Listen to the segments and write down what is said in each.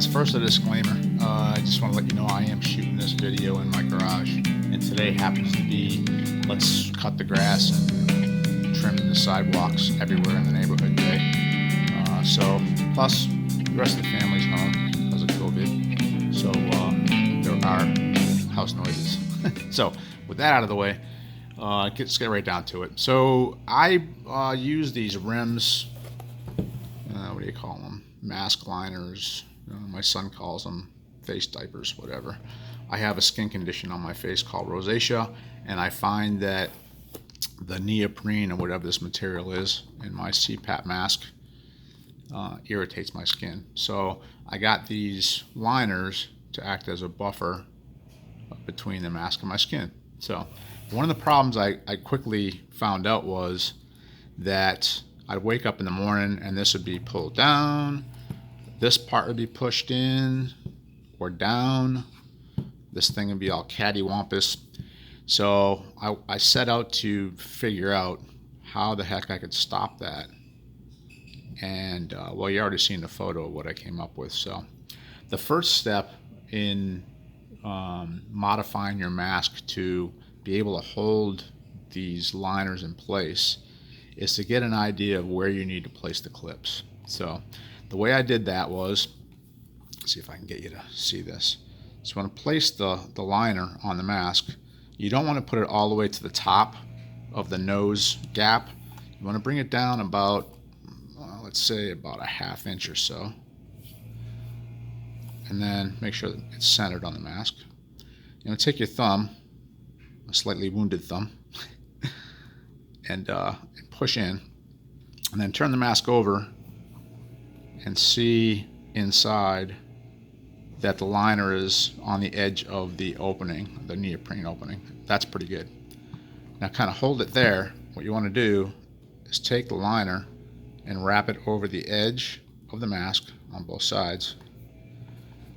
guys, first a disclaimer. I just want to let you know I am shooting this video in my garage, and today happens to be let's cut the grass and trim the sidewalks everywhere in the neighborhood day. Plus the rest of the family's home because of COVID, so there are house noises. So with that out of the way, let's get right down to it. So I use these rims, what do you call them? Mask liners. My son calls them face diapers, whatever. I have a skin condition on my face called rosacea, and I find that the neoprene or whatever this material is in my CPAP mask irritates my skin. So I got these liners to act as a buffer between the mask and my skin. So one of the problems I quickly found out was that I'd wake up in the morning and this would be pulled down, this part would be pushed in or down, this thing would be all cattywampus. So I set out to figure out how the heck I could stop that. And well, you already seen the photo of what I came up with. So the first step in modifying your mask to be able to hold these liners in place is to get an idea of where you need to place the clips. So the way I did that was, let's see if I can get you to see this. So when I place the liner on the mask, you don't want to put it all the way to the top of the nose gap. You want to bring it down about, let's say about a ½ inch or so. And then make sure that it's centered on the mask. You're going to take your thumb, a slightly wounded thumb, and push in, and then turn the mask over and see inside that the liner is on the edge of the opening, the neoprene opening. That's pretty good. Now kind of hold it there. What you want to do is take the liner and wrap it over the edge of the mask on both sides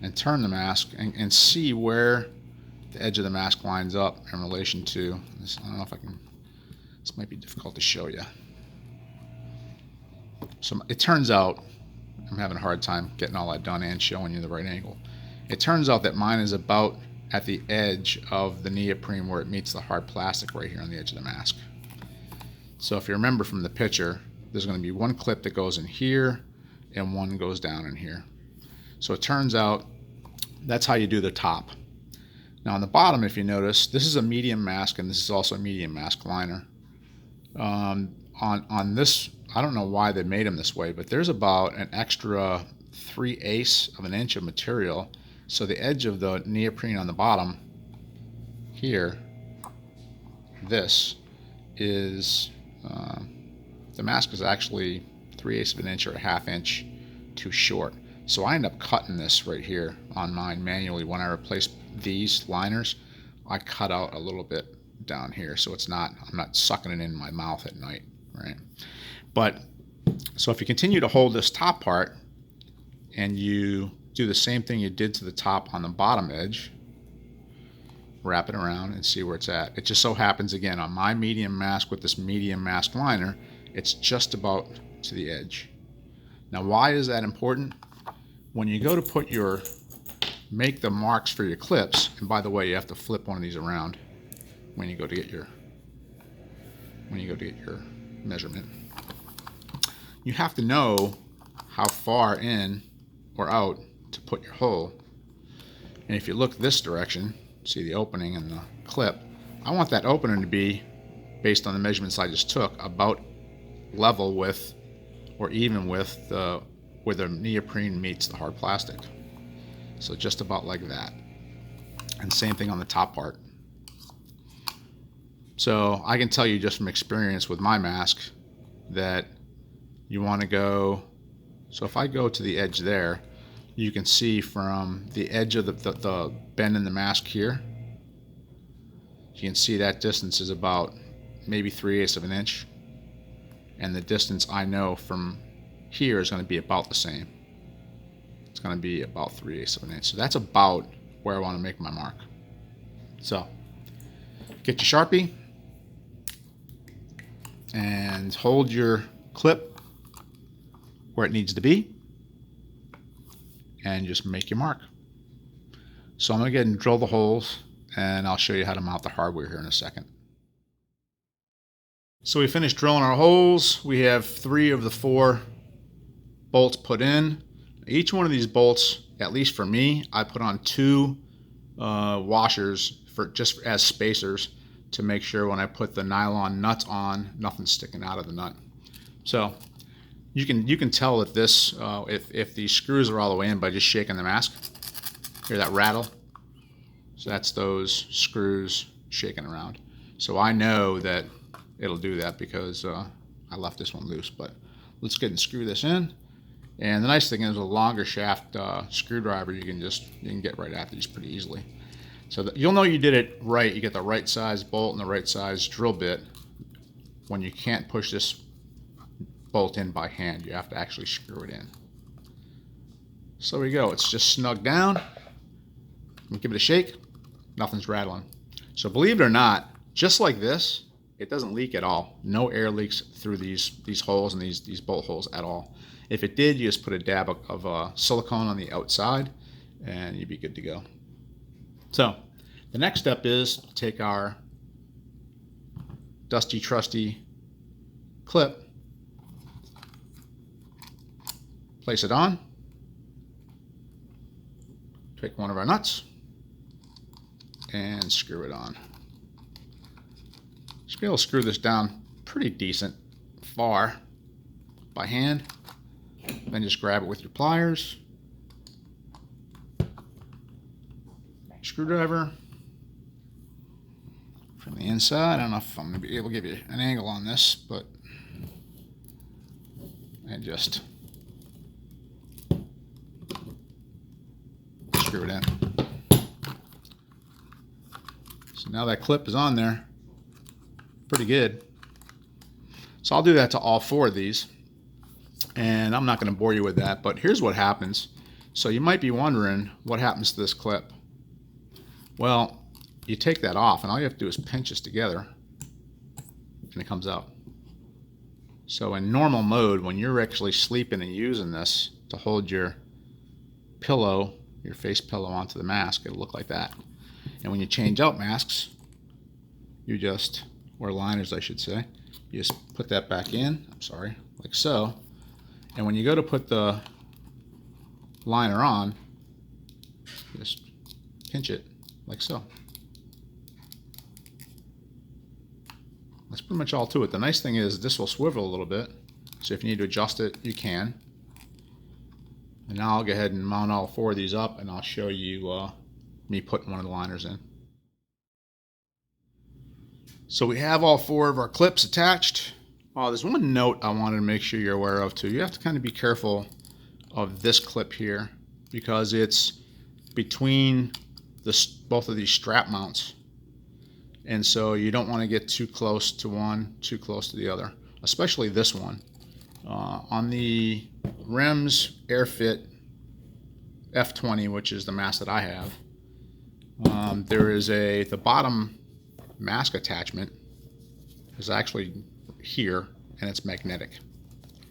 and turn the mask and see where the edge of the mask lines up in relation to this. I don't know if I can, this might be difficult to show you. So it turns out, I'm having a hard time getting all that done and showing you the right angle. It turns out that mine is about at the edge of the neoprene where it meets the hard plastic right here on the edge of the mask. So if you remember from the picture, there's going to be one clip that goes in here and one goes down in here. So it turns out that's how you do the top. Now on the bottom, if you notice, this is a medium mask and this is also a medium mask liner. On this, I don't know why they made them this way, but there's about an extra 3/8 of an inch of material. So the edge of the neoprene on the bottom here, this is, the mask is actually 3/8 of an inch or a ½ inch too short. So I end up cutting this right here on mine manually. When I replace these liners, I cut out a little bit down here, so it's not, I'm not sucking it in my mouth at night, right? But so if you continue to hold this top part and you do the same thing you did to the top on the bottom edge, wrap it around and see where it's at. It just so happens again on my medium mask with this medium mask liner, it's just about to the edge. Now why is that important? When you go to make the marks for your clips, and by the way, you have to flip one of these around when you go to get your measurement. You have to know how far in or out to put your hole. And if you look this direction, see the opening in the clip, I want that opening to be, based on the measurements I just took, about level with or even with where the neoprene meets the hard plastic. So just about like that. And same thing on the top part. So I can tell you just from experience with my mask that you want to go, so if I go to the edge there, you can see from the edge of the bend in the mask here, you can see that distance is about maybe 3/8 of an inch. And the distance I know from here is going to be about the same. It's going to be about 3/8 of an inch. So that's about where I want to make my mark. So get your Sharpie and hold your clip where it needs to be. and just make your mark. So I'm going to go ahead and drill the holes, and I'll show you how to mount the hardware here in a second. So we finished drilling our holes. We have 3 of the 4 bolts put in. Each one of these bolts, at least for me, I put on 2 washers for just as spacers to make sure when I put the nylon nuts on, nothing's sticking out of the nut. So you can tell that this if these screws are all the way in by just shaking the mask. Hear that rattle? So that's those screws shaking around. So I know that it'll do that because I left this one loose. But let's get and screw this in. And the nice thing is, a longer shaft screwdriver, you can get right at these pretty easily. So you'll know you did it right. You get the right size bolt and the right size drill bit when you can't push this bolt in by hand. You have to actually screw it in. So there we go. It's just snug down. Give it a shake. Nothing's rattling. So believe it or not, just like this, it doesn't leak at all. No air leaks through these holes and these bolt holes at all. If it did, you just put a dab of silicone on the outside and you'd be good to go. So the next step is to take our dusty, trusty clip, place it on, take one of our nuts, and screw it on. Just be able to screw this down pretty decent far by hand. Then just grab it with your pliers, screwdriver from the inside. I don't know if I'm going to be able to give you an angle on this, but and just screw it in. So now that clip is on there, pretty good. So I'll do that to all 4 of these, and I'm not going to bore you with that, but here's what happens. So you might be wondering what happens to this clip. Well, you take that off, and all you have to do is pinch this together, and it comes out. So in normal mode, when you're actually sleeping and using this to hold your pillow, your face pillow onto the mask, it'll look like that. And when you change out masks, you just, or liners I should say, you just put that back in, like so. And when you go to put the liner on, just pinch it like so. That's pretty much all to it. The nice thing is this will swivel a little bit, so if you need to adjust it, you can. And now I'll go ahead and mount all 4 of these up, and I'll show you me putting one of the liners in. So we have all 4 of our clips attached. There's one note I wanted to make sure you're aware of too. You have to kind of be careful of this clip here because it's between both of these strap mounts. And so you don't want to get too close to one, too close to the other, especially this one. On the REMS AirFit F20, which is the mask that I have, there is the bottom mask attachment is actually here, and it's magnetic,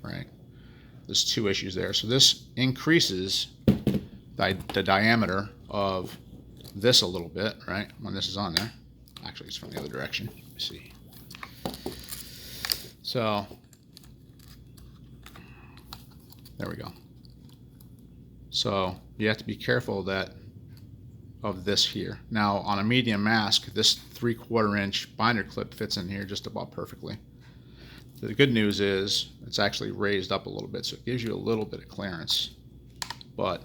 right? There's 2 issues there. So this increases the diameter of this a little bit, right? When this is on there. Actually, it's from the other direction. Let me see. So there we go. So you have to be careful of this here. Now on a medium mask, this 3/4 inch binder clip fits in here just about perfectly. The good news is it's actually raised up a little bit, so it gives you a little bit of clearance. But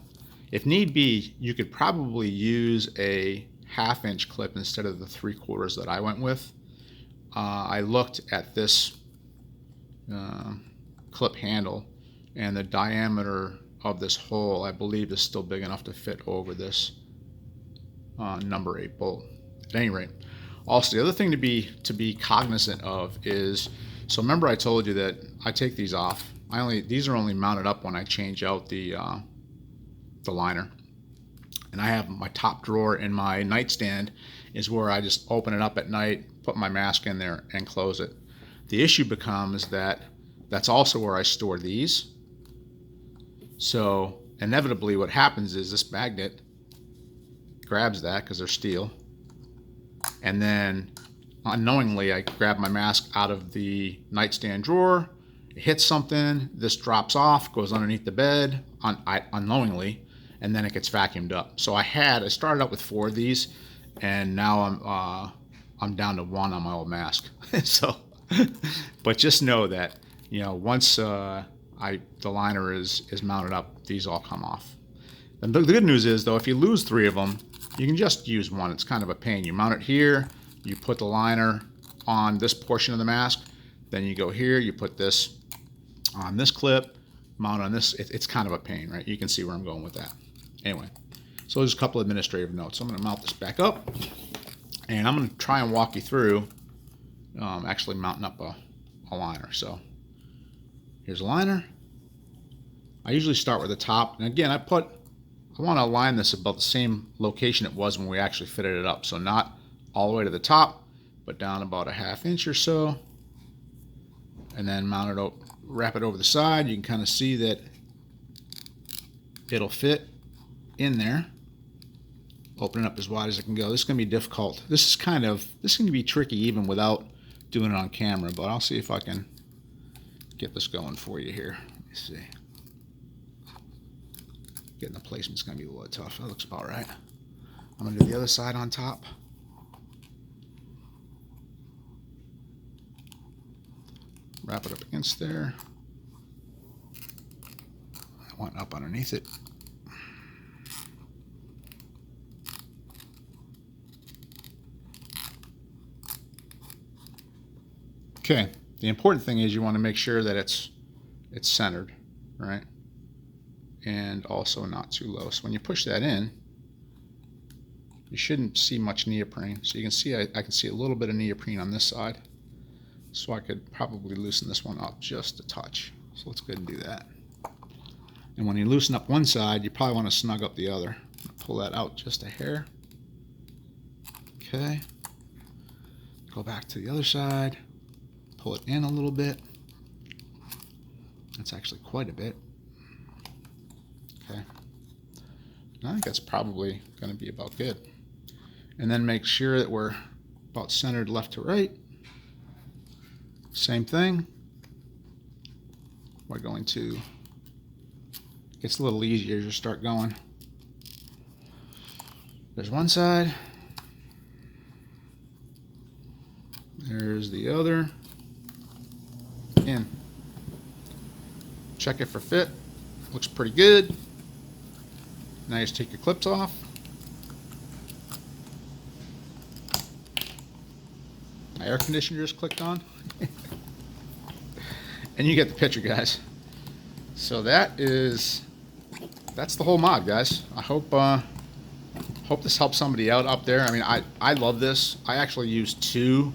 if need be, you could probably use a 1/2 inch clip instead of the 3/4 that I went with. I looked at this clip handle, and the diameter of this hole, I believe, is still big enough to fit over this number 8 bolt. At any rate, also the other thing to be cognizant of is, so remember I told you that I take these off. These are only mounted up when I change out the liner. And I have my top drawer in my nightstand is where I just open it up at night, put my mask in there, and close it. The issue becomes that that's also where I store these. So inevitably what happens is this magnet grabs that because they're steel, and then unknowingly I grab my mask out of the nightstand drawer, it hits something, this drops off, goes underneath the bed unknowingly, and then it gets vacuumed up. So I started out with 4 of these, and now I'm down to 1 on my old mask. So, but just know that, you know, once the liner is mounted up, these all come off. And the good news is, though, if you lose 3 of them, you can just use 1. It's kind of a pain. You mount it here, you put the liner on this portion of the mask, then you go here, you put this on this clip, mount on this. It's kind of a pain, right? You can see where I'm going with that. Anyway, so there's a couple administrative notes. So I'm going to mount this back up, and I'm going to try and walk you through actually mounting up a liner. So here's a liner. I usually start with the top, and again, I want to align this about the same location it was when we actually fitted it up. So not all the way to the top, but down about a 1/2 inch or so, and then mount it, wrap it over the side. You can kind of see that it'll fit in there. Open it up as wide as it can go. This is going to be difficult. This is going to be tricky even without doing it on camera, but I'll see if I can get this going for you here. Let me see. Getting the placement's going to be a little tough. That looks about right. I'm going to do the other side on top. Wrap it up against there. I want up underneath it. Okay, the important thing is you want to make sure that it's centered, right? And also not too low. So when you push that in, you shouldn't see much neoprene. So you can see I can see a little bit of neoprene on this side. So I could probably loosen this one up just a touch. So let's go ahead and do that. And when you loosen up one side, you probably want to snug up the other. Pull that out just a hair. Okay. Go back to the other side. Pull it in a little bit. That's actually quite a bit. Okay. I think that's probably going to be about good. And then make sure that we're about centered left to right. Same thing. We're going to, it's a little easier as you start going. There's one side. There's the other. In. Check it for fit. Looks pretty good. Now you just take your clips off. My air conditioner just clicked on. And you get the picture, guys. So that's the whole mod, guys. I hope this helps somebody out up there. I mean, I love this. I actually use 2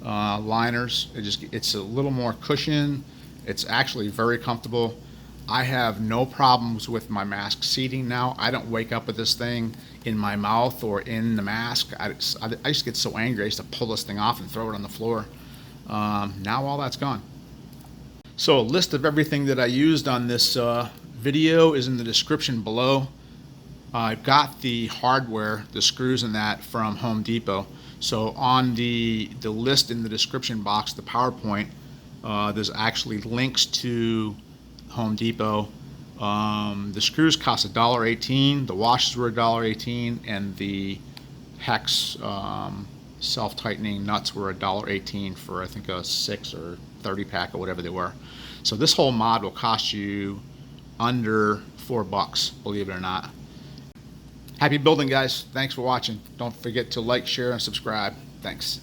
liners. It's a little more cushion. It's actually very comfortable. I have no problems with my mask seating now. I don't wake up with this thing in my mouth or in the mask. I just get so angry. I used to pull this thing off and throw it on the floor. Now all that's gone. So a list of everything that I used on this video is in the description below. I've got the hardware, the screws and that, from Home Depot. So on the list in the description box, the PowerPoint, there's actually links to Home Depot. The screws cost $1.18, the washers were $1.18, and the hex self-tightening nuts were $1.18 for, I think, a 6 or 30 pack or whatever they were. So this whole mod will cost you under $4, believe it or not. Happy building, guys. Thanks for watching. Don't forget to like, share, and subscribe. Thanks.